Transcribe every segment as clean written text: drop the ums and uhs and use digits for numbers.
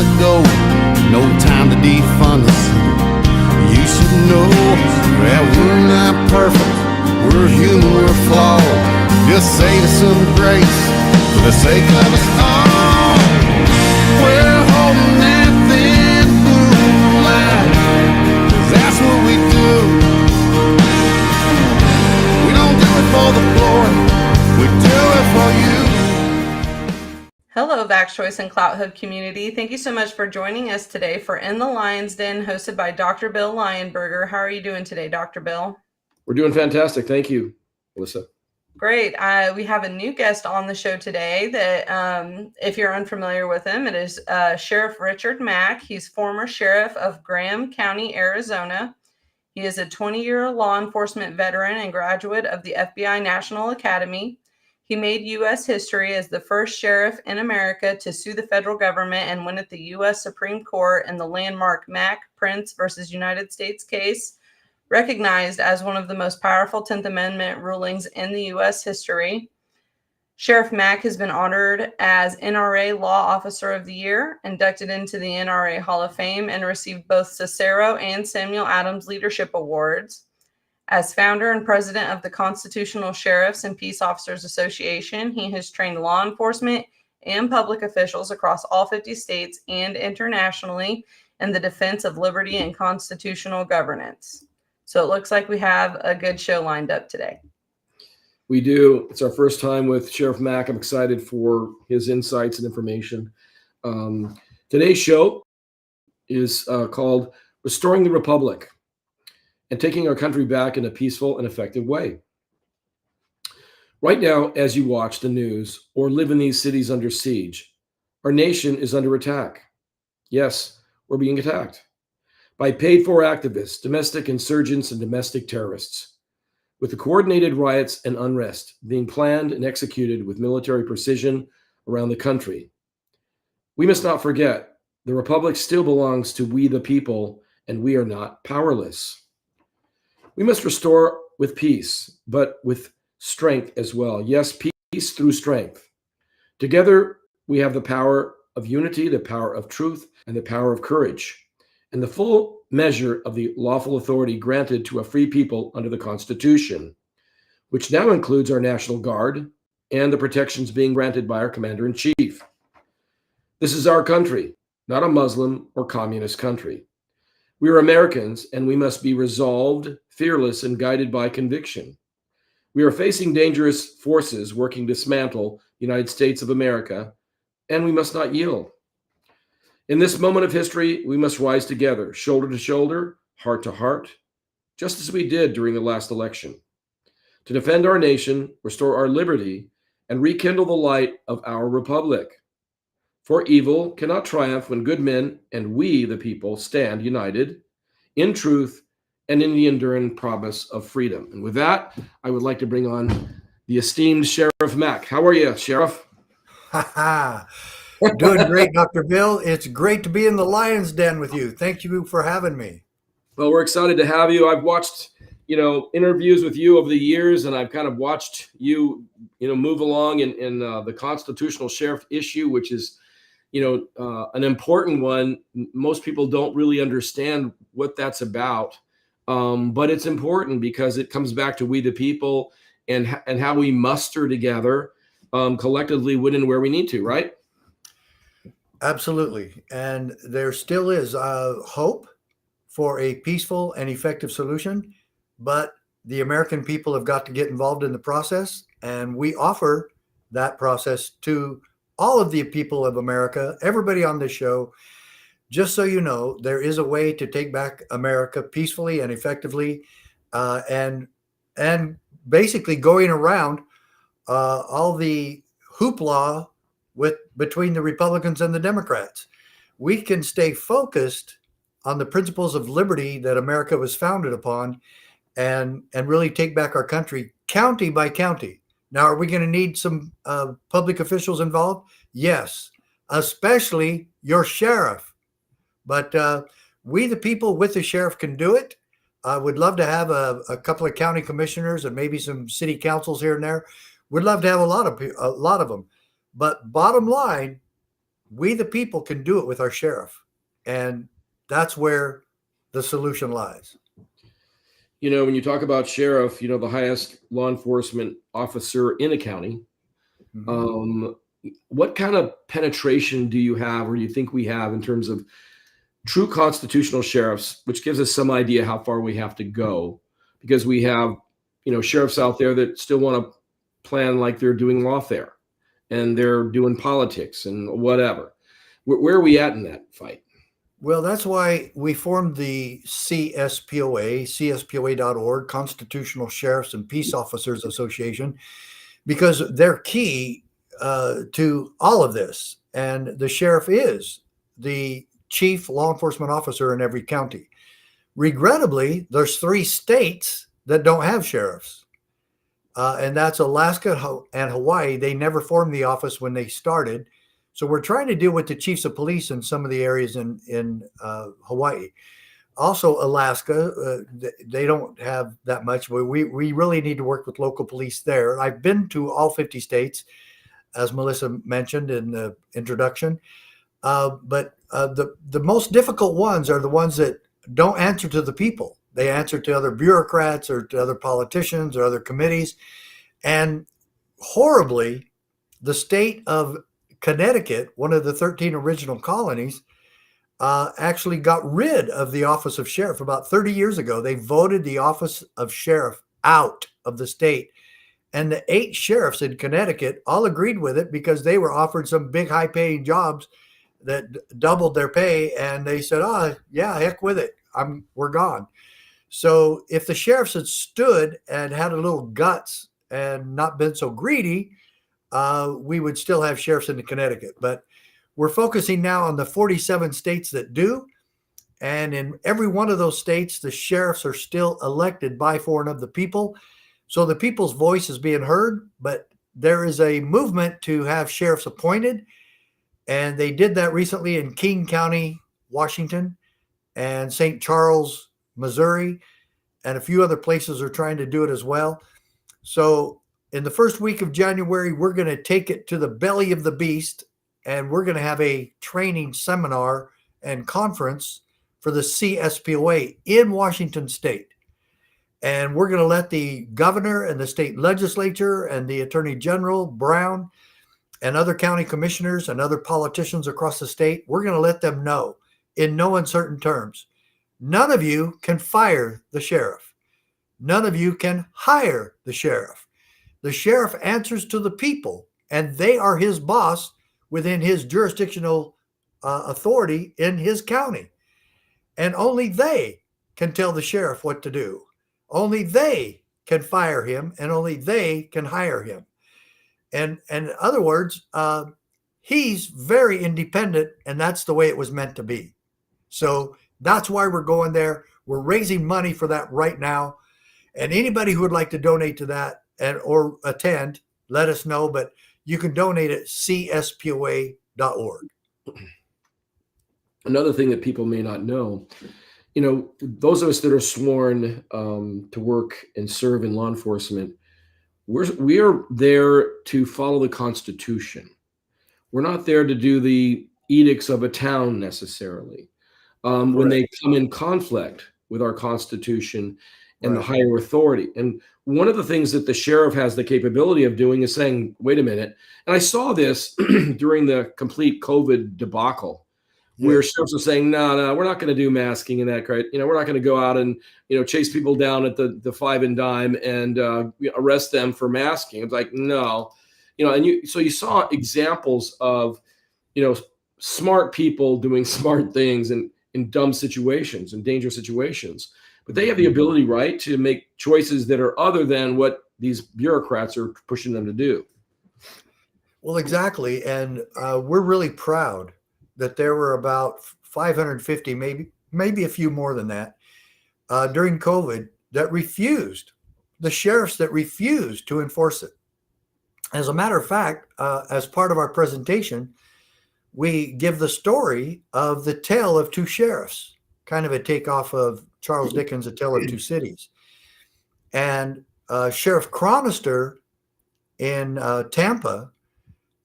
the goal, no time to defund us. You should know that we're not perfect, we're human, we're flawed. Just save us some grace for the sake of us all. We're holding that thin blue line, 'cause that's what we do. We don't do it for the glory, we do it for you. Hello, Vax Choice and Clout Hub community. Thank you so much for joining us today for In the Lion's Den, hosted by Dr. Bill Lionberger. How are you doing today, Dr. Bill? We're doing fantastic. Thank you, Melissa. Great. We have a new guest on the show today that, if you're unfamiliar with him, it is Sheriff Richard Mack. He's former sheriff of Graham County, Arizona. He is a 20-year law enforcement veteran and graduate of the FBI National Academy. He made U.S. history as the first sheriff in America to sue the federal government and win at the U.S. Supreme Court in the landmark Mack Prince versus United States case, recognized as one of the most powerful 10th Amendment rulings in the U.S. history. Sheriff Mack has been honored as NRA Law Officer of the Year, inducted into the NRA Hall of Fame, and received both Cicero and Samuel Adams Leadership Awards. As founder and president of the Constitutional Sheriffs and Peace Officers Association, he has trained law enforcement and public officials across all 50 states and internationally in the defense of liberty and constitutional governance. So it looks like we have a good show lined up today. We do. It's our first time with Sheriff Mack. I'm excited for his insights and information. Today's show is called Restoring the Republic and Taking Our Country Back in a Peaceful and Effective Way. Right now, as you watch the news or live in these cities under siege, our nation is under attack. Yes, we're being attacked by paid-for activists, domestic insurgents, and domestic terrorists, with the coordinated riots and unrest being planned and executed with military precision around the country. We must not forget, the Republic still belongs to we the people, and we are not powerless. We must restore with peace, but with strength as well. Yes, peace through strength. Together, we have the power of unity, the power of truth, and the power of courage, and the full measure of the lawful authority granted to a free people under the Constitution, which now includes our National Guard and the protections being granted by our Commander-in-Chief. This is our country, not a Muslim or communist country. We are Americans, and we must be resolved, fearless, and guided by conviction. We are facing dangerous forces working to dismantle the United States of America, and we must not yield. In this moment of history, we must rise together, shoulder to shoulder, heart to heart, just as we did during the last election, to defend our nation, restore our liberty, and rekindle the light of our republic. For evil cannot triumph when good men and we, the people, stand united in truth and in the enduring promise of freedom. And with that, I would like to bring on the esteemed Sheriff Mack. How are you, Sheriff? Doing great, Dr. Bill. It's great to be in the Lion's Den with you. Thank you for having me. Well, we're excited to have you. I've watched, interviews with you over the years, and I've kind of watched you, move along in the constitutional sheriff issue, which is, an important one. Most people don't really understand what that's about, but it's important because it comes back to we the people and how we muster together collectively when and where we need to, right? Absolutely. And there still is hope for a peaceful and effective solution, but the American people have got to get involved in the process, and we offer that process to all of the people of America, everybody on this show. Just so you know, there is a way to take back America peacefully and effectively, and basically going around all the hoopla between the Republicans and the Democrats. We can stay focused on the principles of liberty that America was founded upon, and really take back our country county by county. Now, are we going to need some public officials involved? Yes, especially your sheriff. But we, the people with the sheriff, can do it. I would love to have a couple of county commissioners and maybe some city councils here and there. We'd love to have a lot of them. But bottom line, we, the people, can do it with our sheriff. And that's where the solution lies. When you talk about sheriff, the highest law enforcement officer in a county, what kind of penetration do you have, or do you think we have, in terms of true constitutional sheriffs, which gives us some idea how far we have to go, because we have, sheriffs out there that still want to plan like they're doing lawfare and they're doing politics and whatever. Where are we at in that fight? Well, that's why we formed the CSPOA, cspoa.org, Constitutional Sheriffs and Peace Officers Association, because they're key to all of this. And the sheriff is the chief law enforcement officer in every county. Regrettably, there's 3 states that don't have sheriffs, and that's Alaska and Hawaii. They never formed the office when they started. So we're trying to deal with the chiefs of police in some of the areas in Hawaii. Also, Alaska, they don't have that much. We really need to work with local police there. I've been to all 50 states, as Melissa mentioned in the introduction. But the most difficult ones are the ones that don't answer to the people. They answer to other bureaucrats or to other politicians or other committees. And horribly, the state of Connecticut, one of the 13 original colonies, actually got rid of the office of sheriff about 30 years ago. They voted the office of sheriff out of the state. And the 8 sheriffs in Connecticut all agreed with it because they were offered some big high-paying jobs that doubled their pay. And they said, oh, yeah, heck with it. We're gone. So if the sheriffs had stood and had a little guts and not been so greedy, we would still have sheriffs in Connecticut. But we're focusing now on the 47 states that do. And in every one of those states, the sheriffs are still elected by, for, and of the people. So the people's voice is being heard, but there is a movement to have sheriffs appointed. And they did that recently in King County, Washington, and St. Charles, Missouri, and a few other places are trying to do it as well. So in the first week of January, we're going to take it to the belly of the beast, and we're going to have a training seminar and conference for the CSPOA in Washington State. And we're going to let the governor and the state legislature and the attorney general, Brown, and other county commissioners and other politicians across the state, we're going to let them know in no uncertain terms, none of you can fire the sheriff. None of you can hire the sheriff. The sheriff answers to the people, and they are his boss within his jurisdictional authority in his county. And only they can tell the sheriff what to do. Only they can fire him, and only they can hire him. And in other words, he's very independent, and that's the way it was meant to be. So that's why we're going there. We're raising money for that right now. And anybody who would like to donate to that or attend, let us know. But you can donate at cspoa.org. Another thing that people may not know, those of us that are sworn to work and serve in law enforcement, we are there to follow the Constitution. We're not there to do the edicts of a town necessarily. When they come in conflict with our Constitution and the higher authority. And one of the things that the sheriff has the capability of doing is saying, wait a minute. And I saw this during the complete COVID debacle, where sheriffs are saying, no, we're not going to do masking and that, right? We're not going to go out and, chase people down at the five and dime and arrest them for masking. It's like, no, so you saw examples of, smart people doing smart things and in dumb situations and dangerous situations, but they have the ability, right, to make choices that are other than what these bureaucrats are pushing them to do. Well, exactly. And we're really proud that there were about 550, maybe a few more than that, during COVID that refused, the sheriffs that refused to enforce it. As a matter of fact, as part of our presentation, we give the story of the Tale of Two Sheriffs, kind of a takeoff of Charles Dickens' A Tale of Two Cities. And Sheriff Chronister in Tampa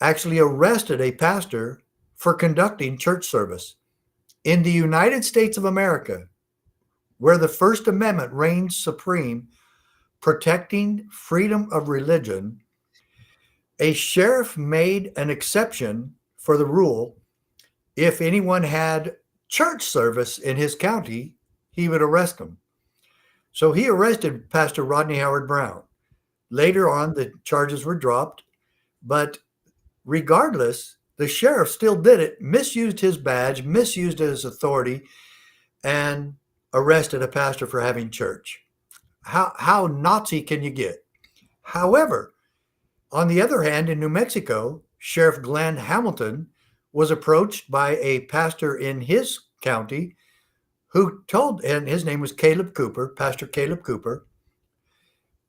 actually arrested a pastor for conducting church service. In the United States of America, where the First Amendment reigns supreme, protecting freedom of religion, a sheriff made an exception for the rule. If anyone had church service in his county, he would arrest them. So he arrested Pastor Rodney Howard Brown. Later on, the charges were dropped, but regardless, the sheriff still did it, misused his badge, misused his authority, and arrested a pastor for having church. How Nazi can you get? However, on the other hand, in New Mexico, Sheriff Glenn Hamilton was approached by a pastor in his county who told, and his name was Caleb Cooper, Pastor Caleb Cooper,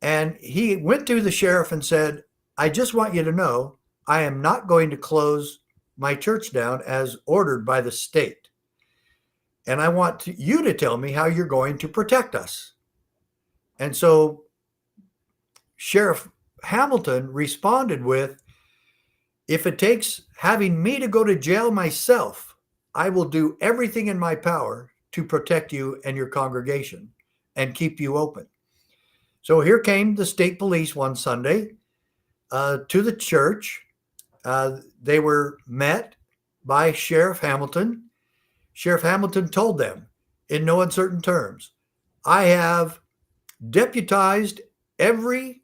and he went to the sheriff and said, I just want you to know I am not going to close my church down as ordered by the state. And I want you to tell me how you're going to protect us. And so Sheriff Hamilton responded with, if it takes having me to go to jail myself, I will do everything in my power to protect you and your congregation and keep you open. So here came the state police one Sunday to the church. They were met by Sheriff Hamilton. Sheriff Hamilton told them in no uncertain terms, I have deputized every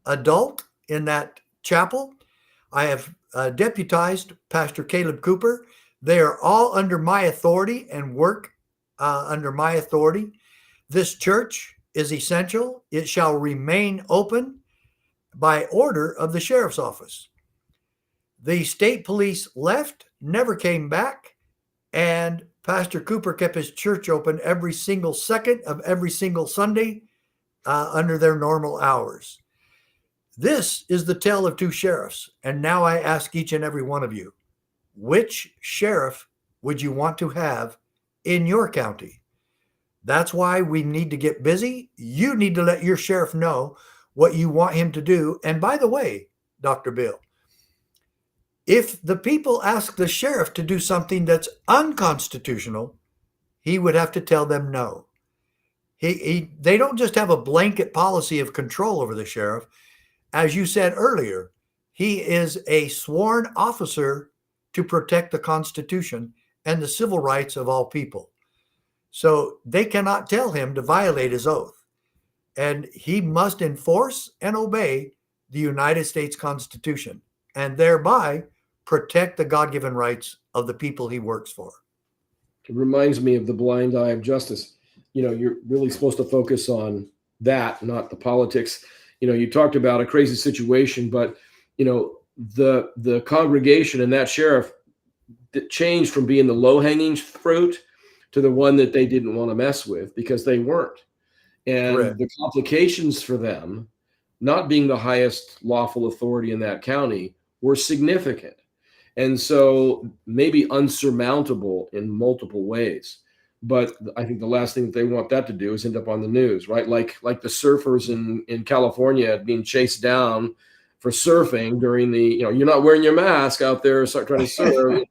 adult in that chapel. I have deputized Pastor Caleb Cooper. They are all under my authority and work under my authority. This church is essential. It shall remain open by order of the sheriff's office. The state police left, never came back, and Pastor Cooper kept his church open every single second of every single Sunday under their normal hours. This is the tale of two sheriffs. And now I ask each and every one of you, which sheriff would you want to have in your county? That's why we need to get busy. You need to let your sheriff know what you want him to do. And by the way, Dr. Bill, if the people ask the sheriff to do something that's unconstitutional, he would have to tell them no. They don't just have a blanket policy of control over the sheriff. As you said earlier, he is a sworn officer to protect the Constitution and the civil rights of all people. So they cannot tell him to violate his oath. And he must enforce and obey the United States Constitution and thereby protect the God-given rights of the people he works for. It reminds me of the blind eye of justice. You're really supposed to focus on that, not the politics. You talked about a crazy situation, but, the congregation and that sheriff changed from being the low-hanging fruit to the one that they didn't want to mess with because they weren't. And Correct. The complications for them, not being the highest lawful authority in that county, were significant. And so maybe unsurmountable in multiple ways. But I think the last thing that they want that to do is end up on the news, right? Like the surfers in California being chased down for surfing during the, you're not wearing your mask out there, start trying to surf.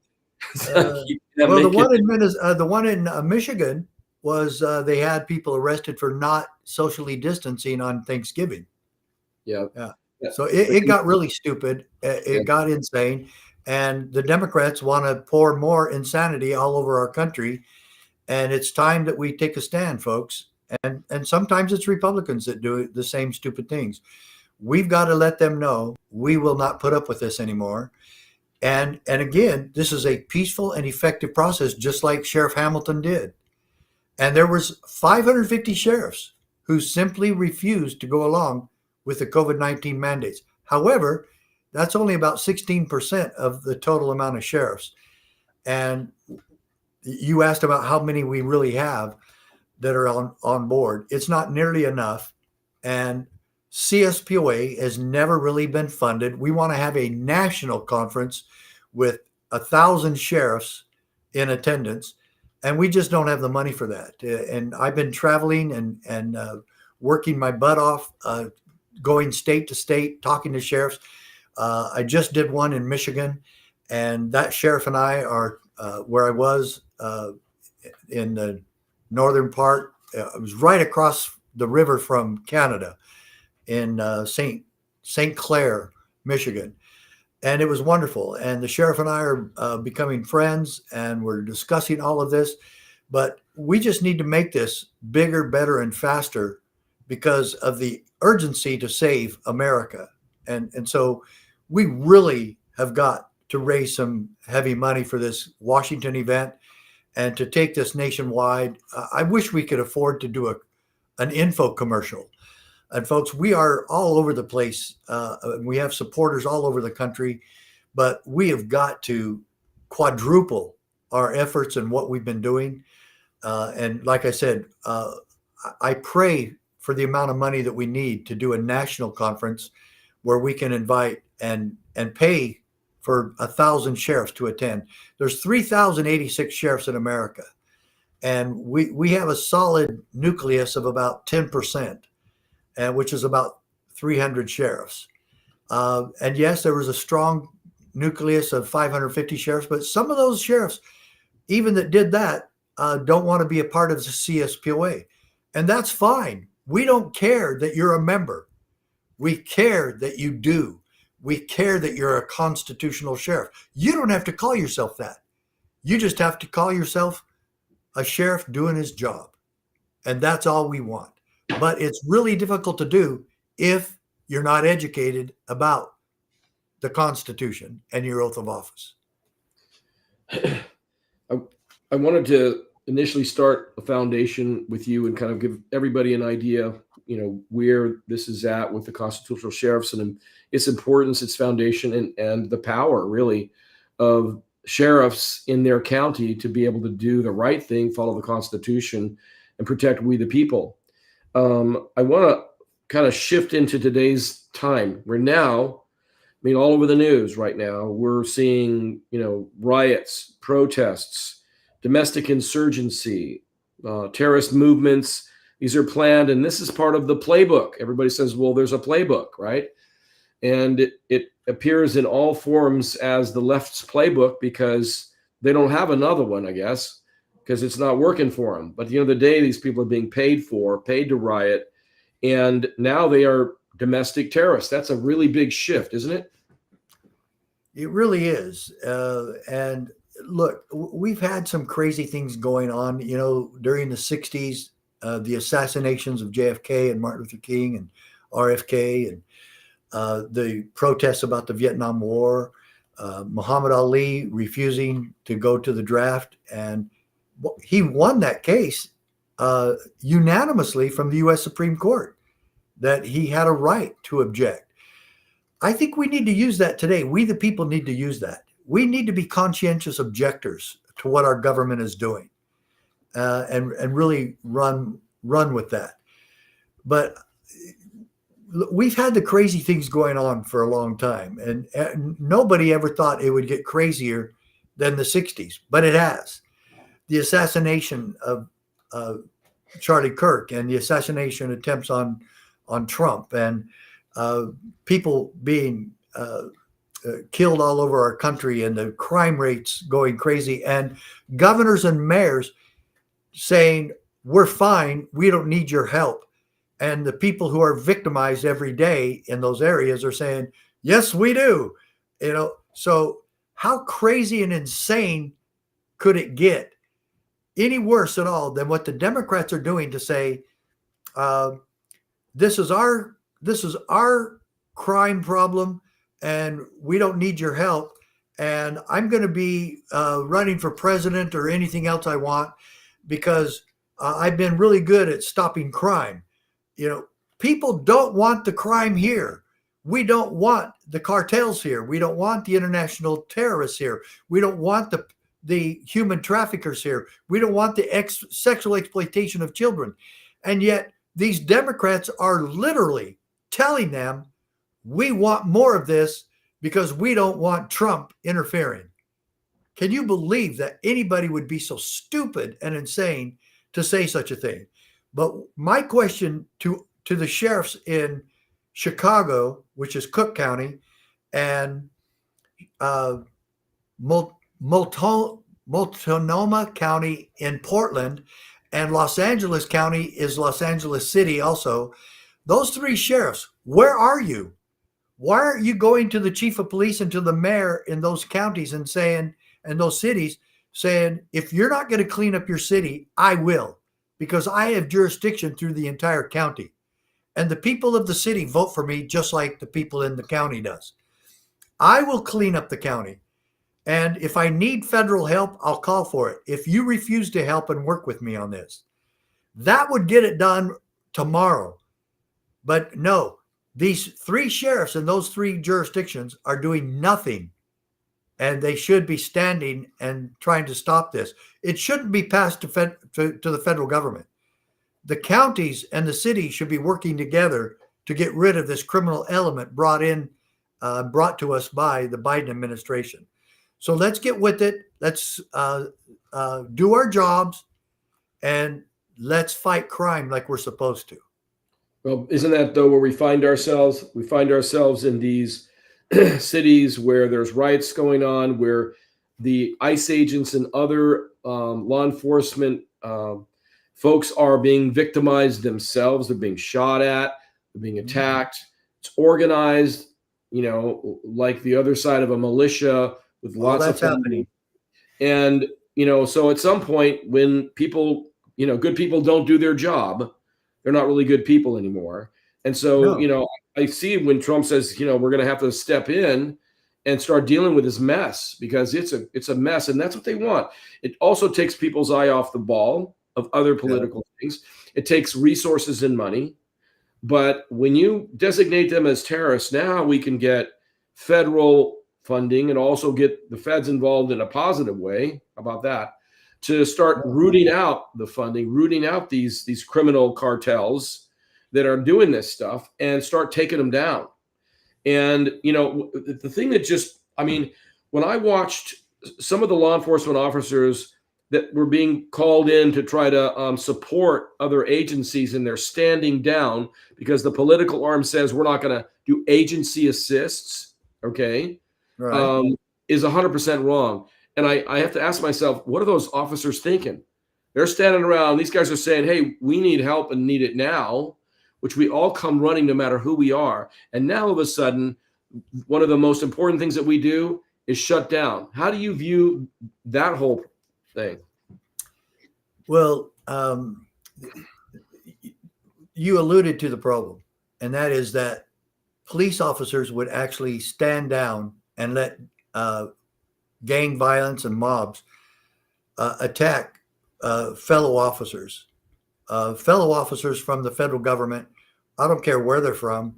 Well, the one in Michigan was they had people arrested for not socially distancing on Thanksgiving. Yeah. So it got really stupid. It got insane. And the Democrats want to pour more insanity all over our country. And it's time that we take a stand, folks. And sometimes it's Republicans that do the same stupid things. We've got to let them know we will not put up with this anymore. And again, this is a peaceful and effective process, just like Sheriff Hamilton did. And there was 550 sheriffs who simply refused to go along with the COVID-19 mandates. However, that's only about 16% of the total amount of sheriffs. And you asked about how many we really have that are on board. It's not nearly enough. And CSPOA has never really been funded. We want to have a national conference with 1,000 sheriffs in attendance, and we just don't have the money for that. And I've been traveling and working my butt off, going state to state, talking to sheriffs. I just did one in Michigan, And that sheriff and I are where I was in the northern part. It was right across the river from Canada in St. Clair, Michigan. And it was wonderful. And the sheriff and I are becoming friends, and we're discussing all of this. But we just need to make this bigger, better, and faster because of the urgency to save America. And so we really have got to raise some heavy money for this Washington event and to take this nationwide. I wish we could afford to do an info commercial. And folks, we are all over the place. We have supporters all over the country, but we have got to quadruple our efforts and what we've been doing. And like I said, I pray for the amount of money that we need to do a national conference where we can invite and pay for 1,000 sheriffs to attend. There's 3,086 sheriffs in America, and we have a solid nucleus of about 10%, which is about 300 sheriffs. And yes, there was a strong nucleus of 550 sheriffs, but some of those sheriffs, even that did that, don't want to be a part of the CSPOA. And that's fine. We don't care that you're a member. We care that you do. We care that you're a constitutional sheriff. You don't have to call yourself that. You just have to call yourself a sheriff doing his job. And that's all we want. But it's really difficult to do if you're not educated about the Constitution and your oath of office. I wanted to initially start a foundation with you and kind of give everybody an idea, where this is at with the constitutional sheriffs and its importance, its foundation, and the power really of sheriffs in their county to be able to do the right thing, follow the Constitution, and protect we the people. I want to kind of shift into today's time. We're now, all over the news right now, we're seeing, riots, protests, domestic insurgency, terrorist movements. These are planned, and this is part of the playbook. Everybody says, well, there's a playbook, right? And it appears in all forms as the left's playbook because they don't have another one, I guess, because it's not working for them. But at the end of the day, these people are being paid to riot, and now they are domestic terrorists. That's a really big shift, isn't it? It really is. And look, we've had some crazy things going on, during the 60s, the assassinations of JFK and Martin Luther King and RFK, and the protests about the Vietnam War, Muhammad Ali refusing to go to the draft. And he won that case unanimously from the U.S. Supreme Court, that he had a right to object. I think we need to use that today. We, the people, need to use that. We need to be conscientious objectors to what our government is doing, and really run with that. But we've had the crazy things going on for a long time, and nobody ever thought it would get crazier than the 60s, but it has. The assassination of Charlie Kirk and the assassination attempts on Trump, and people being killed all over our country, and the crime rates going crazy, and governors and mayors saying, we're fine, we don't need your help. And the people who are victimized every day in those areas are saying, yes, we do. So how crazy and insane could it get? Any worse at all than what the Democrats are doing to say, this is our crime problem, and we don't need your help. And I'm going to be running for president or anything else I want because I've been really good at stopping crime. People don't want the crime here. We don't want the cartels here. We don't want the international terrorists here. We don't want the human traffickers here. We don't want the sexual exploitation of children. And yet these Democrats are literally telling them, we want more of this because we don't want Trump interfering. Can you believe that anybody would be so stupid and insane to say such a thing? But my question to the sheriffs in Chicago, which is Cook County, and Multnomah County in Portland, and Los Angeles County is Los Angeles City also. Those three sheriffs, where are you? Why aren't you going to the chief of police and to the mayor in those counties and saying, and those cities, saying, if you're not going to clean up your city, I will, because I have jurisdiction through the entire county. And the people of the city vote for me just like the people in the county does. I will clean up the county. And if I need federal help, I'll call for it. If you refuse to help and work with me on this, that would get it done tomorrow. But no, these three sheriffs in those three jurisdictions are doing nothing, and they should be standing and trying to stop this. It shouldn't be passed to the federal government. The counties and the cities should be working together to get rid of this criminal element brought to us by the Biden administration. So let's get with it. Let's do our jobs, and let's fight crime like we're supposed to. Well, isn't that though where we find ourselves? We find ourselves in these cities where there's riots going on, where the ICE agents and other law enforcement folks are being victimized themselves. They're being shot at, they're being attacked. It's organized, like the other side of a militia with lots of funding. And, so at some point when people, good people don't do their job, they're not really good people anymore. And so, I see when Trump says, we're going to have to step in and start dealing with this mess, because it's a mess, and that's what they want. It also takes people's eye off the ball of other political things. It takes resources and money. But when you designate them as terrorists, now we can get federal funding and also get the feds involved in a positive way. How about that? To start rooting out the funding, rooting out these criminal cartels that are doing this stuff, and start taking them down. And, the thing that when I watched some of the law enforcement officers that were being called in to try to support other agencies, and they're standing down because the political arm says we're not going to do agency assists, okay, Right. Is 100% wrong. And I have to ask myself, what are those officers thinking? They're standing around. These guys are saying, hey, we need help and need it now, which we all come running no matter who we are. And now all of a sudden, one of the most important things that we do is shut down. How do you view that whole thing? Well, you alluded to the problem, and that is that police officers would actually stand down and let gang violence and mobs attack fellow officers from the federal government. I don't care where they're from.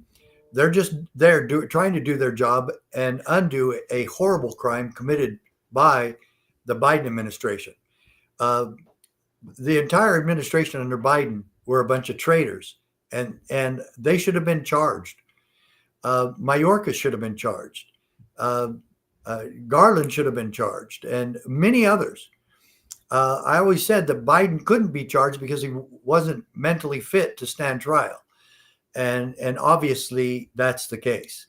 They're just there trying to do their job and undo a horrible crime committed by the Biden administration. The entire administration under Biden were a bunch of traitors, and they should have been charged. Mayorkas should have been charged. Garland should have been charged, and many others. I always said that Biden couldn't be charged because he wasn't mentally fit to stand trial. And obviously that's the case.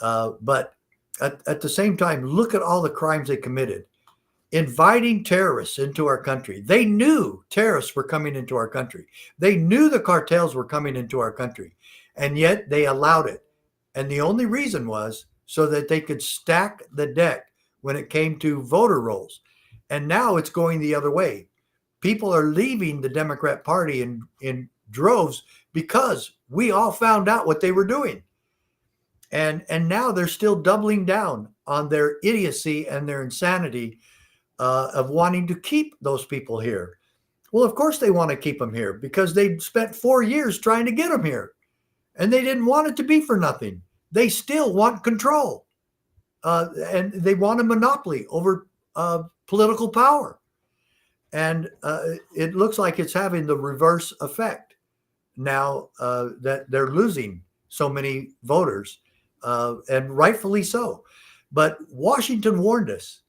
But at the same time, look at all the crimes they committed. Inviting terrorists into our country. They knew terrorists were coming into our country. They knew the cartels were coming into our country, and yet they allowed it. And the only reason was so that they could stack the deck when it came to voter rolls. And now it's going the other way. People are leaving the Democrat Party in droves because we all found out what they were doing. And now they're still doubling down on their idiocy and their insanity of wanting to keep those people here. Well, of course they want to keep them here because they spent 4 years trying to get them here. And they didn't want it to be for nothing. They still want control. And they want a monopoly over political power. And it looks like it's having the reverse effect now that they're losing so many voters, and rightfully so. But Washington warned us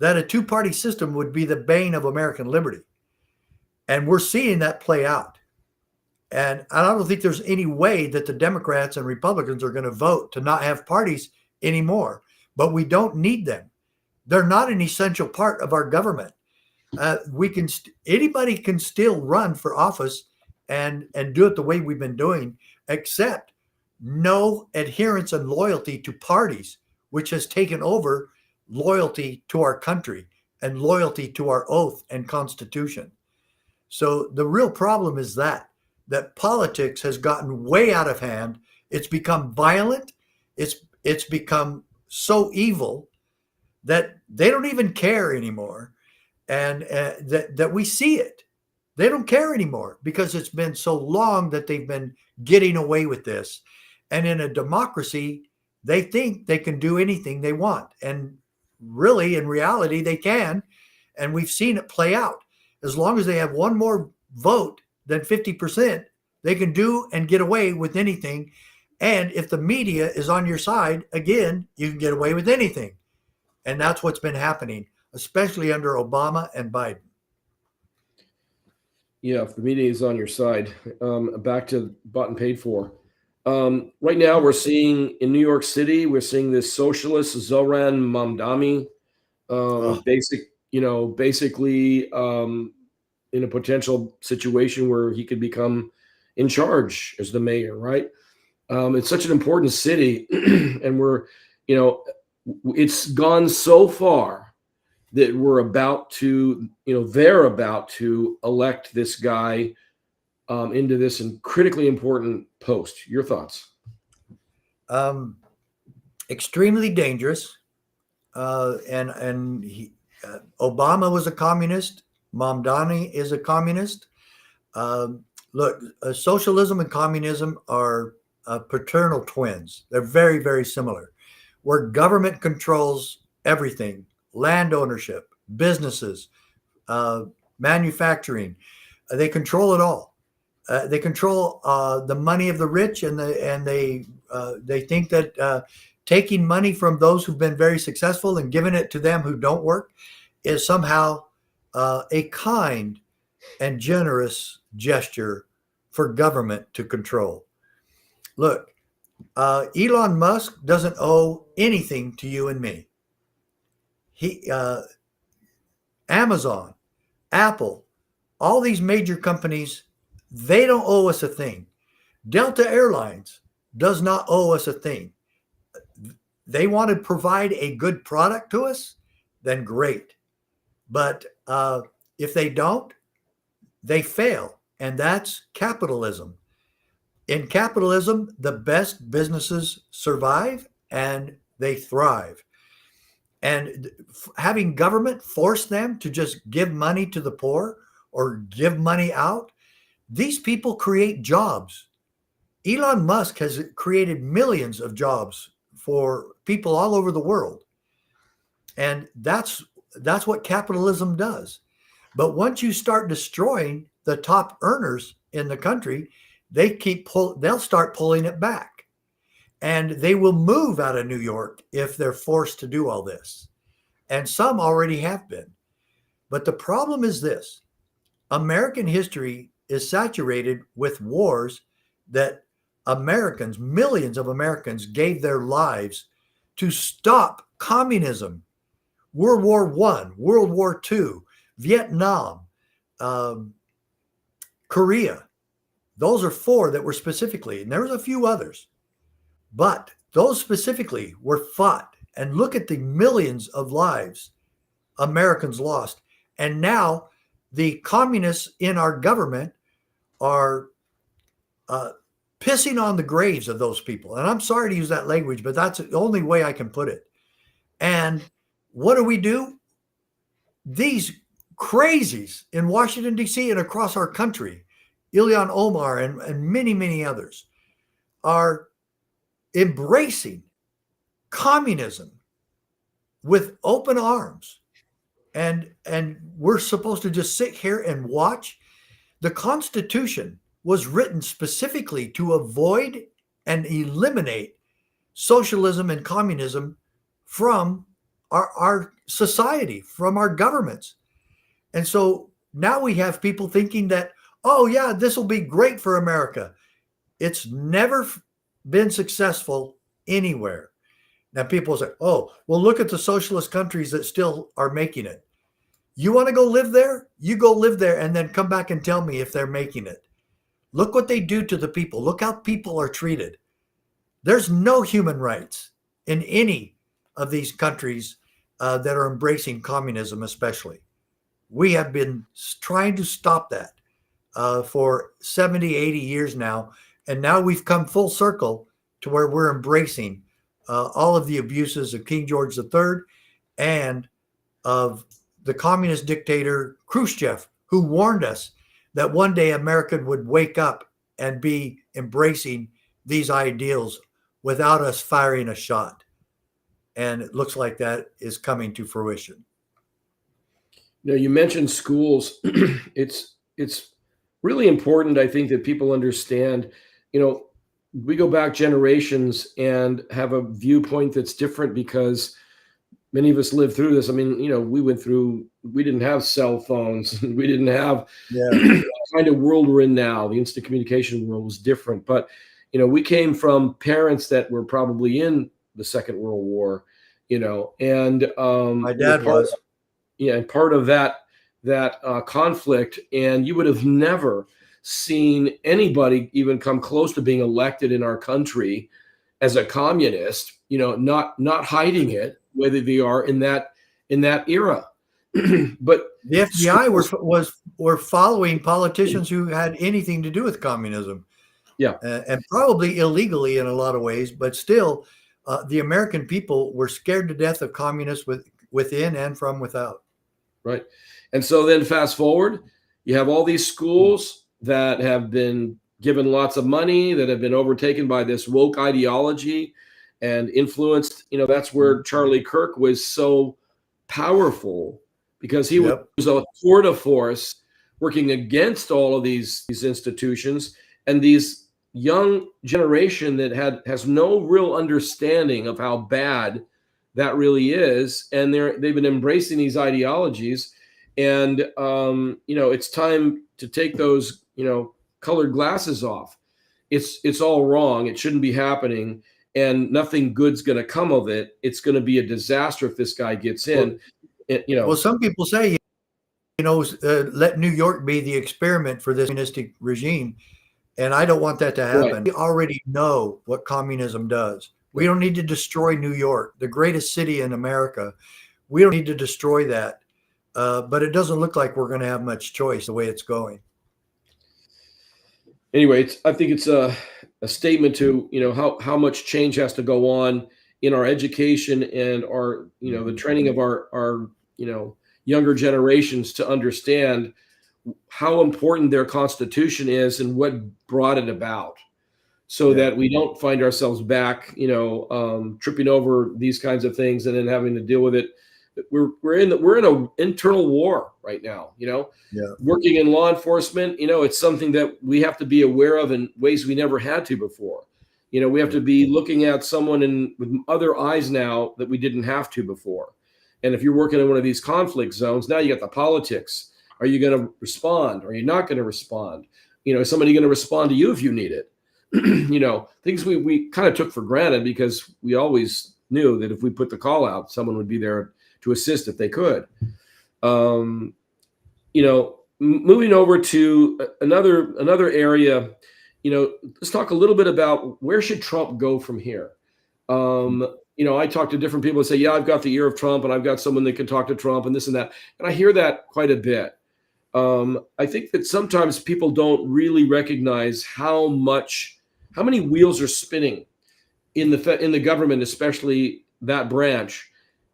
that a two-party system would be the bane of American liberty. And we're seeing that play out. And I don't think there's any way that the Democrats and Republicans are going to vote to not have parties anymore. But we don't need them. They're not an essential part of our government. Anybody can still run for office and do it the way we've been doing, except no adherence and loyalty to parties, which has taken over loyalty to our country and loyalty to our oath and constitution. So the real problem is that politics has gotten way out of hand. It's become violent. It's become so evil that they don't even care anymore. And that we see it. They don't care anymore because it's been so long that they've been getting away with this. And in a democracy, they think they can do anything they want. And really, in reality, they can. And we've seen it play out. As long as they have one more vote than 50%, they can do and get away with anything. And if the media is on your side, again, you can get away with anything. And that's what's been happening, especially under Obama and Biden. Yeah, if the media is on your side. Back to bought and paid for. Right now, we're seeing in New York City, we're seeing this socialist Zoran Mamdani, basically in a potential situation where he could become in charge as the mayor. Right? It's such an important city, and it's gone so far that they're about to elect this guy into this critically important post. Your thoughts? Extremely dangerous. Obama was a communist. Mamdani is a communist. Look, socialism and communism are paternal twins. They're very, very similar. Where government controls everything. Land ownership, businesses, manufacturing, they control it all. They control the money of the rich, and they think that taking money from those who've been very successful and giving it to them who don't work is somehow a kind and generous gesture for government to control. Look, Elon Musk doesn't owe anything to you and me. Amazon, Apple, all these major companies, they don't owe us a thing. Delta Airlines does not owe us a thing. They want to provide a good product to us, then great. But if they don't, they fail. And that's capitalism. In capitalism, the best businesses survive and they thrive. And having government force them to just give money to the poor or give money out, these people create jobs. Elon Musk has created millions of jobs for people all over the world. And that's what capitalism does. But once you start destroying the top earners in the country, they'll start pulling it back. And they will move out of New York if they're forced to do all this. And some already have been. But the problem is this: American history is saturated with wars that Americans, millions of Americans, gave their lives to stop communism. World War I, World War II, Vietnam, Korea. Those are four that were specifically, and there was a few others. But those specifically were fought. And look at the millions of lives Americans lost. And now the communists in our government are pissing on the graves of those people. And I'm sorry to use that language, but that's the only way I can put it. And what do? These crazies in Washington, D.C. and across our country, Ilhan Omar and many, many others, are embracing communism with open arms. And we're supposed to just sit here and watch. The Constitution was written specifically to avoid and eliminate socialism and communism from our society, from our governments. And so now we have people thinking that, oh yeah, this will be great for America. It's never been successful anywhere. Now people say, oh, well, look at the socialist countries that still are making it. You want to go live there? You go live there and then come back and tell me if they're making it. Look what they do to the people. Look how people are treated. There's no human rights in any of these countries that are embracing communism, especially. We have been trying to stop that for 70, 80 years now. And now we've come full circle to where we're embracing all of the abuses of King George III and of the communist dictator Khrushchev, who warned us that one day America would wake up and be embracing these ideals without us firing a shot. And it looks like that is coming to fruition. You mentioned schools. It's really important, I think, that people understand, we go back generations and have a viewpoint that's different because many of us lived through this. I mean, we didn't have cell phones. We didn't have the kind of world we're in now. The instant communication world was different. But, we came from parents that were probably in the Second World War, and my dad was. And part of that conflict, and you would have never seen anybody even come close to being elected in our country as a communist, not hiding it, whether they are in that era. But the FBI were following politicians who had anything to do with communism. Yeah. And probably illegally in a lot of ways, but still the American people were scared to death of communists within and from without. Right. And so then fast forward, you have all these schools that have been given lots of money, that have been overtaken by this woke ideology and influenced. That's where Charlie Kirk was so powerful, because he was a tour de force working against all of these institutions and these young generation that has no real understanding of how bad that really is. And they've been embracing these ideologies. And, it's time to take those, colored glasses off. It's all wrong. It shouldn't be happening. And nothing good's going to come of it. It's going to be a disaster if this guy gets in. Well, some people say, let New York be the experiment for this communistic regime. And I don't want that to happen. Right. We already know what communism does. We don't need to destroy New York, the greatest city in America. We don't need to destroy that. But it doesn't look like we're going to have much choice the way it's going. Anyway, I think it's a statement to, how much change has to go on in our education and our, the training of our younger generations to understand how important their Constitution is and what brought it about, so that we don't find ourselves back, tripping over these kinds of things and then having to deal with it. We're in an internal war right now, working in law enforcement. It's something that we have to be aware of in ways we never had to before. We have to be looking at someone with other eyes now that we didn't have to before. And if you're working in one of these conflict zones, now you got the politics. Are you going to respond? Are you not going to respond? Is somebody going to respond to you if you need it? Things we kind of took for granted because we always knew that if we put the call out, someone would be there to assist if they could. Moving over to another area, let's talk a little bit about where should Trump go from here. I talk to different people and say, yeah, I've got the ear of Trump and I've got someone that can talk to Trump and this and that. And I hear that quite a bit. I think that sometimes people don't really recognize how many wheels are spinning in the government, especially that branch,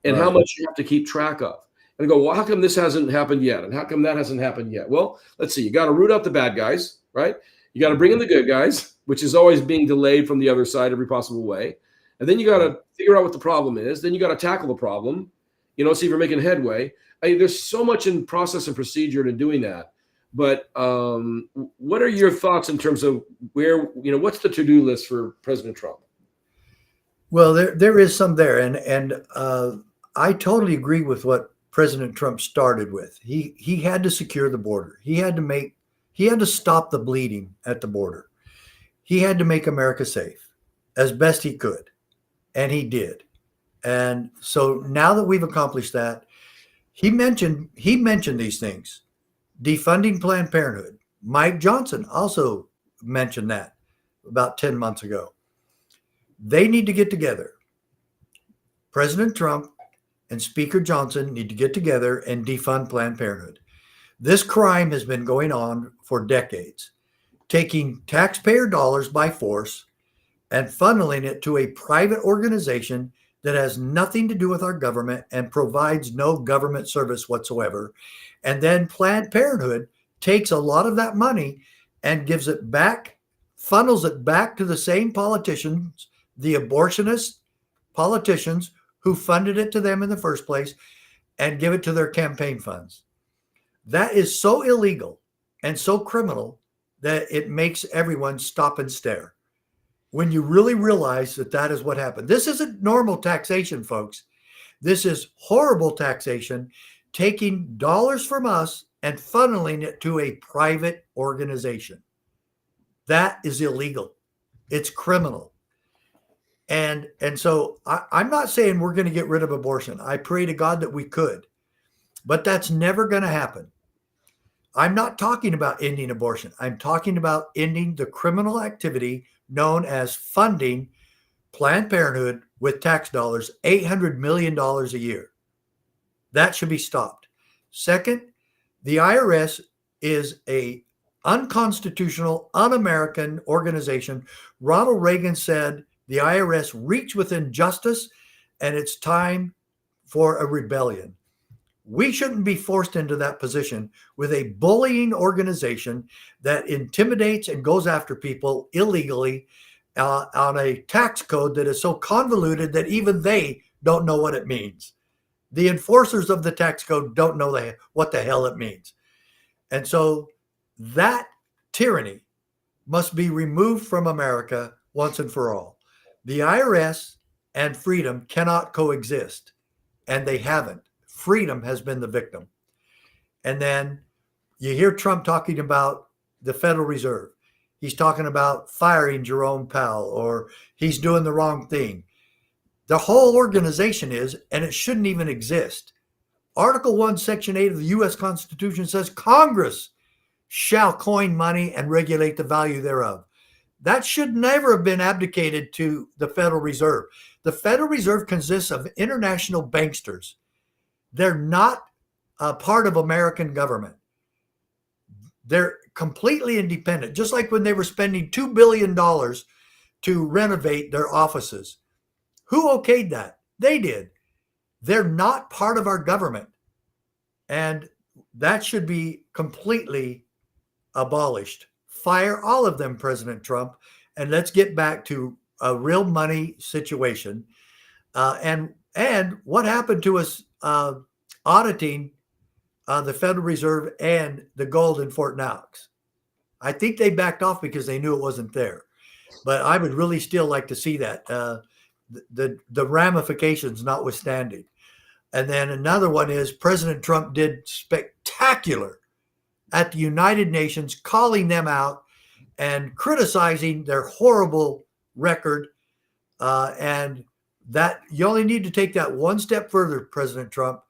and how much you have to keep track of. And go, well, how come this hasn't happened yet? And how come that hasn't happened yet? Well, let's see. You got to root out the bad guys, right? You got to bring in the good guys, which is always being delayed from the other side every possible way. And then you got to figure out what the problem is. Then you got to tackle the problem, see if you're making headway. There's so much in process and procedure to doing that. But what are your thoughts in terms of where, what's the to-do list for President Trump? Well, there is some there. And I totally agree with what President Trump started with. He had to secure the border. He had to stop the bleeding at the border. He had to make America safe as best he could. And he did. And so now that we've accomplished that, he mentioned these things. Defunding Planned Parenthood. Mike Johnson also mentioned that about 10 months ago. They need to get together. President Trump and Speaker Johnson need to get together and defund Planned Parenthood. This crime has been going on for decades, taking taxpayer dollars by force and funneling it to a private organization that has nothing to do with our government and provides no government service whatsoever. And then Planned Parenthood takes a lot of that money and gives it back, funnels it back to the same politicians, the abortionist politicians who funded it to them in the first place, and give it to their campaign funds. That is so illegal and so criminal that it makes everyone stop and stare when you really realize that that is what happened. This isn't normal taxation, folks. This is horrible taxation, taking dollars from us and funneling it to a private organization. That is illegal. It's criminal. And so I'm not saying we're going to get rid of abortion. I pray to God that we could, but that's never going to happen. I'm not talking about ending abortion. I'm talking about ending the criminal activity known as funding Planned Parenthood with tax dollars, $800 million a year. That should be stopped. Second, the IRS is a unconstitutional, un-American organization. Ronald Reagan said the IRS reached within justice and it's time for a rebellion. We shouldn't be forced into that position with a bullying organization that intimidates and goes after people illegally on a tax code that is so convoluted that even they don't know what it means. The enforcers of the tax code don't know what the hell it means. And so that tyranny must be removed from America once and for all. The IRS and freedom cannot coexist, and they haven't. Freedom has been the victim. And then you hear Trump talking about the Federal Reserve. He's talking about firing Jerome Powell, or he's doing the wrong thing. The whole organization is, and it shouldn't even exist. Article 1, Section 8 of the U.S. Constitution says Congress shall coin money and regulate the value thereof. That should never have been abdicated to the Federal Reserve. The Federal Reserve consists of international banksters. They're not a part of American government. They're completely independent, just like when they were spending $2 billion to renovate their offices. Who okayed that? They did. They're not part of our government. And that should be completely abolished. Fire all of them, President Trump, and let's get back to a real money situation. And what happened to us auditing the Federal Reserve and the gold in Fort Knox? I think they backed off because they knew it wasn't there. But I would really still like to see that, the ramifications notwithstanding. And then another one is President Trump did spectacular at the United Nations, calling them out and criticizing their horrible record. And that you only need to take that one step further, President Trump.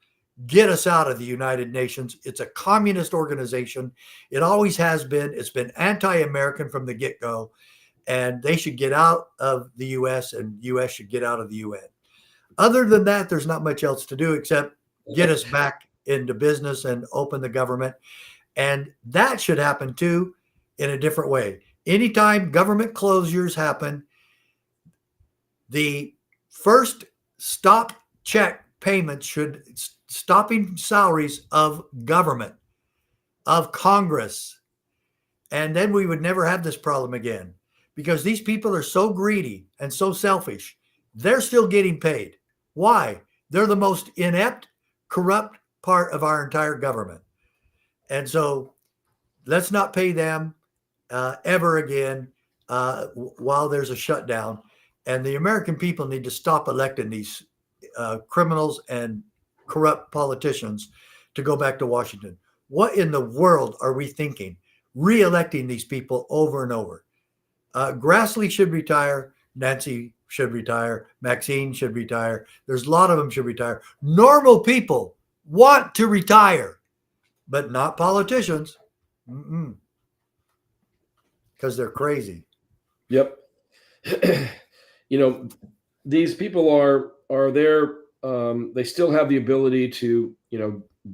Get us out of the United Nations. It's a communist organization. It always has been. It's been anti-American from the get-go. And they should get out of the U.S. and U.S. should get out of the UN. Other than that, there's not much else to do except get us back into business and open the government. And that should happen too in a different way. Anytime government closures happen, the first stop check payments should stopping salaries of government, of Congress. And then we would never have this problem again because these people are so greedy and so selfish. They're still getting paid. Why? They're the most inept, corrupt part of our entire government. And so let's not pay them ever again while there's a shutdown. And the American people need to stop electing these criminals and corrupt politicians to go back to Washington. What in the world are we thinking? Re-electing these people over and over. Grassley should retire. Nancy should retire. Maxine should retire. There's a lot of them should retire. Normal people want to retire, but not politicians. Because they're crazy. Yep. These people are there. They still have the ability to,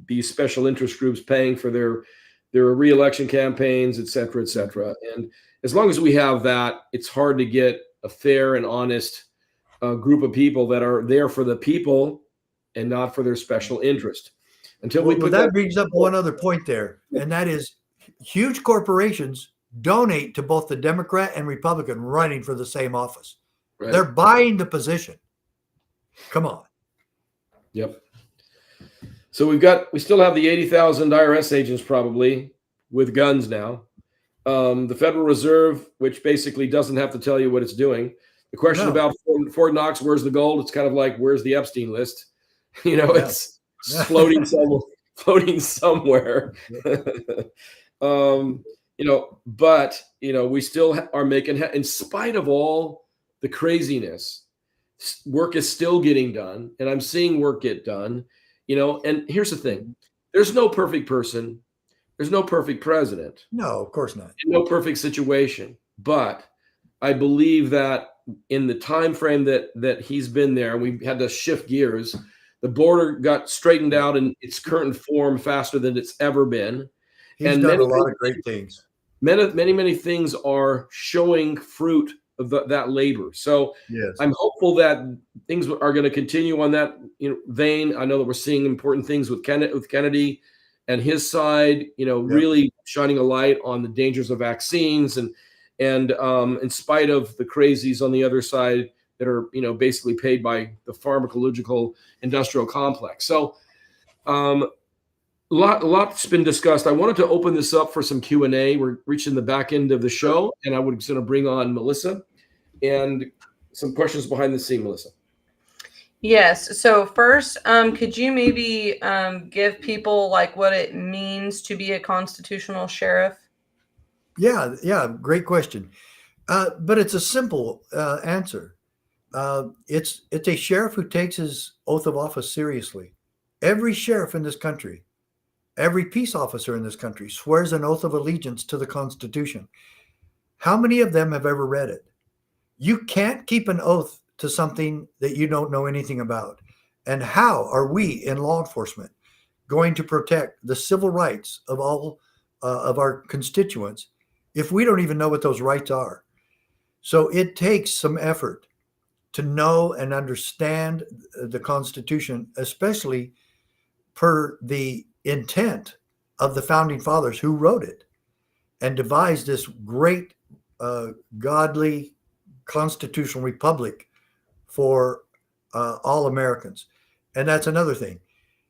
these special interest groups paying for their re-election campaigns, et cetera, et cetera. And as long as we have that, it's hard to get a fair and honest group of people that are there for the people and not for their special interest. Until we put that brings up one other point there, and that is huge corporations donate to both the Democrat and Republican running for the same office. Right. They're buying the position. Come on. Yep. So we still have the 80,000 IRS agents probably with guns now. The Federal Reserve, which basically doesn't have to tell you what it's doing. The question about Fort Knox, where's the gold? It's kind of like, where's the Epstein list? It's floating somewhere. But we still are making, in spite of all the craziness, work is still getting done, and I'm seeing work get done. And here's the thing: there's no perfect person, there's no perfect president. No, of course not. No perfect situation. But I believe that in the time frame that he's been there, we had to shift gears. The border got straightened out in its current form faster than it's ever been. He's done a lot of great things. Many things are showing fruit of that labor. So yes. I'm hopeful that things are going to continue on that vein. I know that we're seeing important things with Kennedy and his side, really shining a light on the dangers of vaccines and in spite of the crazies on the other side that are, basically paid by the pharmacological industrial complex. So a lot's been discussed. I wanted to open this up for some Q&A. We're reaching the back end of the show, and I was going to bring on Melissa and some questions behind the scene, Melissa. Yes. So first, could you maybe give people like what it means to be a constitutional sheriff? Yeah. Great question. But it's a simple answer. It's a sheriff who takes his oath of office seriously. Every sheriff in this country, every peace officer in this country swears an oath of allegiance to the Constitution. How many of them have ever read it? You can't keep an oath to something that you don't know anything about. And how are we in law enforcement going to protect the civil rights of all of our constituents if we don't even know what those rights are? So it takes some effort to know and understand the Constitution, especially per the intent of the founding fathers who wrote it and devised this great godly constitutional republic for all Americans. And that's another thing.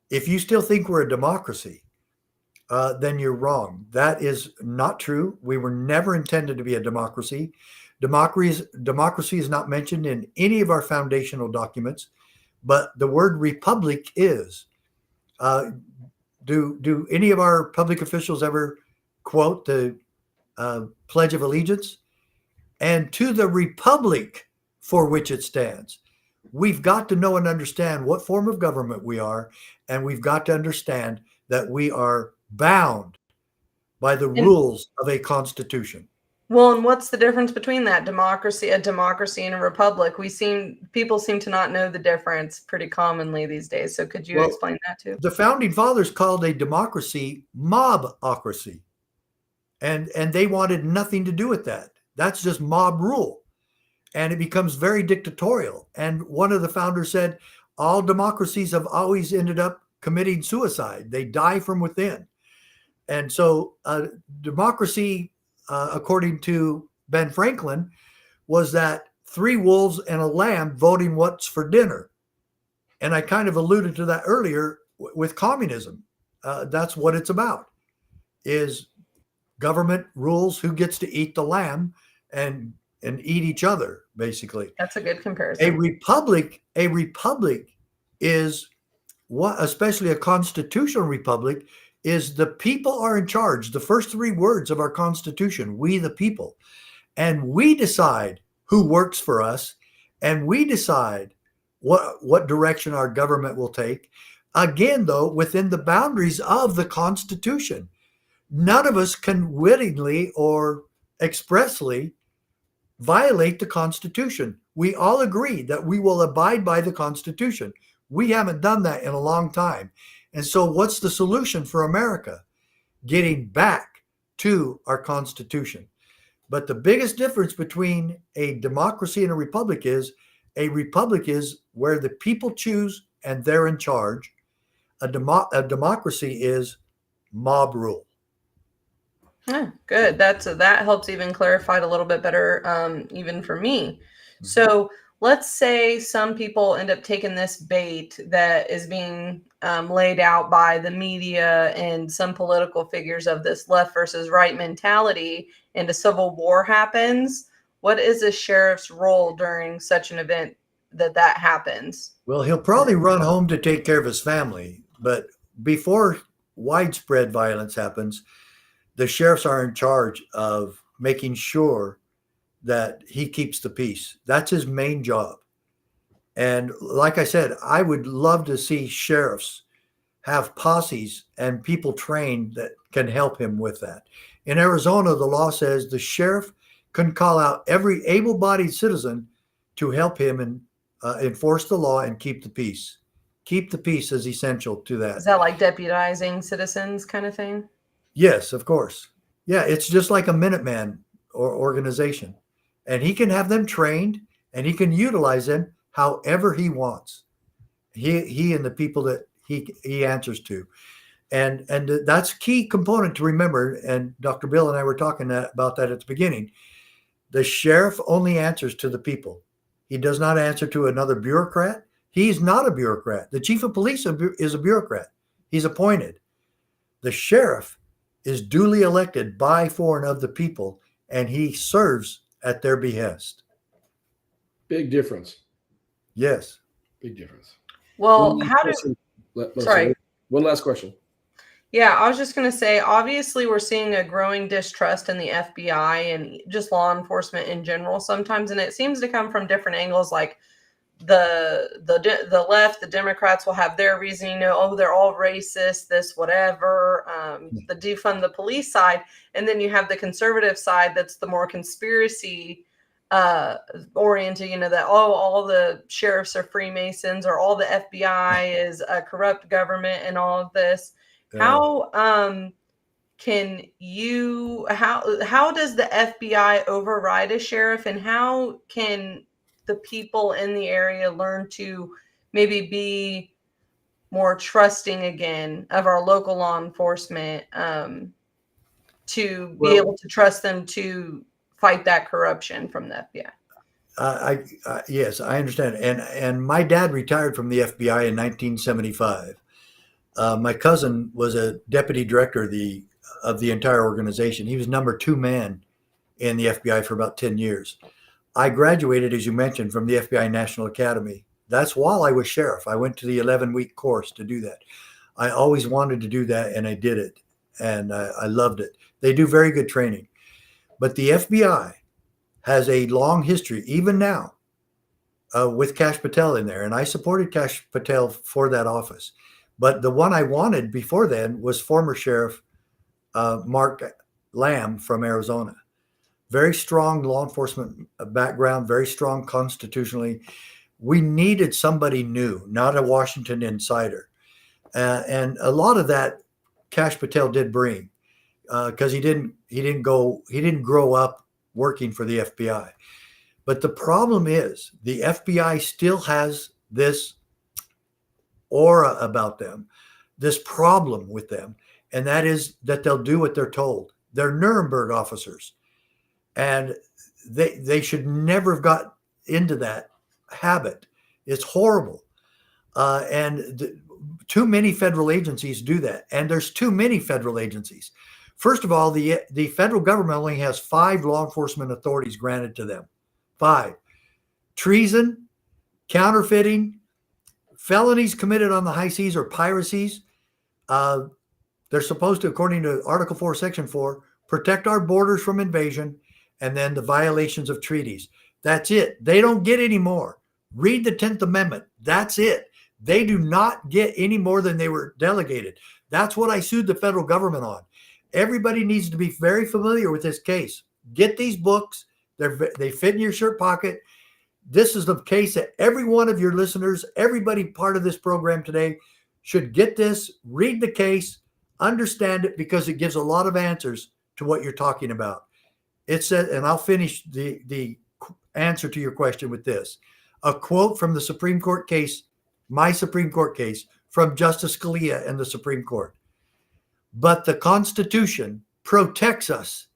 If you still think we're a democracy, then you're wrong. That is not true. We were never intended to be a democracy. Democracy is not mentioned in any of our foundational documents, but the word republic is. Do any of our public officials ever quote the Pledge of Allegiance? And to the republic for which it stands. We've got to know and understand what form of government we are, and we've got to understand that we are bound by the rules of a constitution. Well, and what's the difference between a democracy and a republic? People seem to not know the difference pretty commonly these days. So could you explain that too? The founding fathers called a democracy mobocracy, and they wanted nothing to do with that. That's just mob rule. And it becomes very dictatorial. And one of the founders said, all democracies have always ended up committing suicide. They die from within. And so democracy, according to Ben Franklin, was that 3 wolves and a lamb voting what's for dinner. And I kind of alluded to that earlier with communism. That's what it's about, is government rules who gets to eat the lamb and eat each other, basically. That's a good comparison. A republic is what, especially a constitutional republic, is the people are in charge. The first 3 words of our Constitution, we the people. And we decide who works for us, and we decide what direction our government will take. Again, though, within the boundaries of the Constitution. None of us can wittingly or expressly violate the Constitution. We all agree that we will abide by the Constitution. We haven't done that in a long time. And so what's the solution for America? Getting back to our Constitution. But the biggest difference between a democracy and a republic is where the people choose and they're in charge. A democracy is mob rule. Yeah, good. That helps even clarify it a little bit better, even for me. So let's say some people end up taking this bait that is being laid out by the media and some political figures of this left versus right mentality, and a civil war happens. What is a sheriff's role during such an event that happens? Well, he'll probably run home to take care of his family, but before widespread violence happens, the sheriffs are in charge of making sure that he keeps the peace. That's his main job. And like I said, I would love to see sheriffs have posses and people trained that can help him with that. In Arizona, the law says the sheriff can call out every able-bodied citizen to help him and enforce the law and keep the peace. Keep the peace is essential to that. Is that like deputizing citizens kind of thing? Yes, of course. Yeah, it's just like a Minuteman or organization. And he can have them trained and he can utilize them however he wants. He and the people that he answers to. And that's a key component to remember. And Dr. Bill and I were talking about that at the beginning. The sheriff only answers to the people. He does not answer to another bureaucrat. He's not a bureaucrat. The chief of police is a bureaucrat. He's appointed. The sheriff is duly elected by, for, and of the people, and he serves at their behest. Big difference. Yes. Big difference. Well, sorry. One last question. Yeah, I was just going to say, obviously, we're seeing a growing distrust in the FBI and just law enforcement in general sometimes, and it seems to come from different angles. Like the left, the Democrats will have their reasoning, they're all racist, this, whatever, the defund the police side. And then you have the conservative side that's the more conspiracy oriented, that, all the sheriffs are Freemasons or all the FBI is a corrupt government and all of this. How does the FBI override a sheriff, and how can the people in the area learn to maybe be more trusting again of our local law enforcement, to be able to trust them to fight that corruption from the FBI? Yes, I understand. And my dad retired from the FBI in 1975. My cousin was a deputy director of the entire organization. He was number 2 man in the FBI for about 10 years. I graduated, as you mentioned, from the FBI National Academy. That's while I was sheriff. I went to the 11-week course to do that. I always wanted to do that, and I did it, and I loved it. They do very good training. But the FBI has a long history, even now, with Kash Patel in there, and I supported Kash Patel for that office. But the one I wanted before then was former Sheriff Mark Lamb from Arizona. Very strong law enforcement background, very strong constitutionally. We needed somebody new, not a Washington insider. And a lot of that Kash Patel did bring, because he didn't grow up working for the FBI. But the problem is the FBI still has this aura about them, this problem with them, and that is that they'll do what they're told. They're Nuremberg officers, and they should never have got into that habit. It's horrible, too many federal agencies do that, and there's too many federal agencies. First of all, the federal government only has 5 law enforcement authorities granted to them. 5: treason, counterfeiting, felonies committed on the high seas or piracies. They're supposed to, according to Article 4, Section 4, protect our borders from invasion, and then the violations of treaties. That's it. They don't get any more. Read the 10th Amendment. That's it. They do not get any more than they were delegated. That's what I sued the federal government on. Everybody needs to be very familiar with this case. Get these books. They fit in your shirt pocket. This is the case that every one of your listeners, everybody part of this program today should get this, read the case, understand it, because it gives a lot of answers to what you're talking about. It says, and I'll finish the answer to your question with this. A quote from the Supreme Court case, my Supreme Court case, from Justice Scalia and the Supreme Court. But the Constitution protects us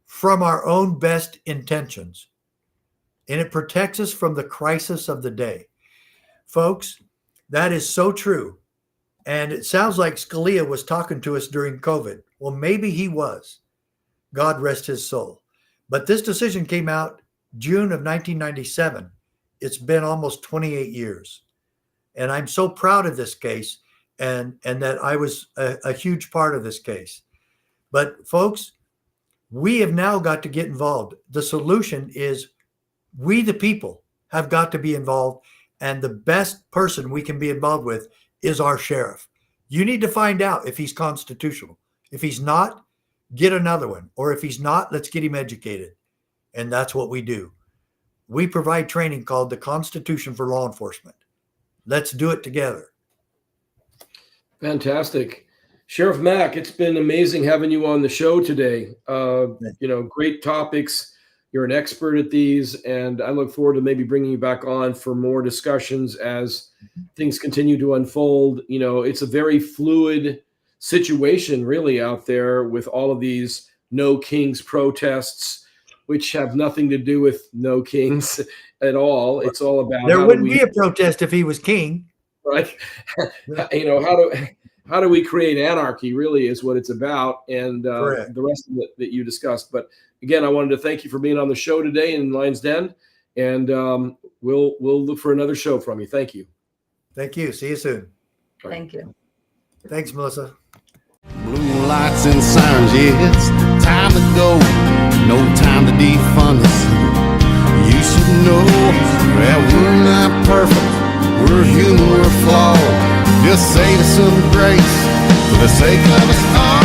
from our own best intentions, and it protects us from the crisis of the day. Folks, that is so true. And it sounds like Scalia was talking to us during COVID. Well, maybe he was. God rest his soul. But this decision came out June of 1997. It's been almost 28 years. And I'm so proud of this case and that I was a huge part of this case. But folks, we have now got to get involved. The solution is we, the people, have got to be involved. And the best person we can be involved with is our sheriff. You need to find out if he's constitutional. If he's not, get another one. Or if he's not, let's get him educated. And that's what we do. We provide training called the Constitution for Law Enforcement. Let's do it together. Fantastic. Sheriff Mack, it's been amazing having you on the show today. Great topics. You're an expert at these, and I look forward to maybe bringing you back on for more discussions as things continue to unfold. It's a very fluid situation really out there with all of these No Kings protests, which have nothing to do with No Kings at all. It's all about there wouldn't be a protest if he was king. Right. How do we create anarchy really is what it's about, and the rest of it that you discussed. But again, I wanted to thank you for being on the show today in Lion's Den, and we'll look for another show from you. Thank you. Thank you. See you soon. Thank you. Thanks, Melissa. Blue lights and sirens, yeah, it's time to go. No time to defund us. You should know that we're not perfect. We're human, we're flawed. Just say to some grace for the sake of us all.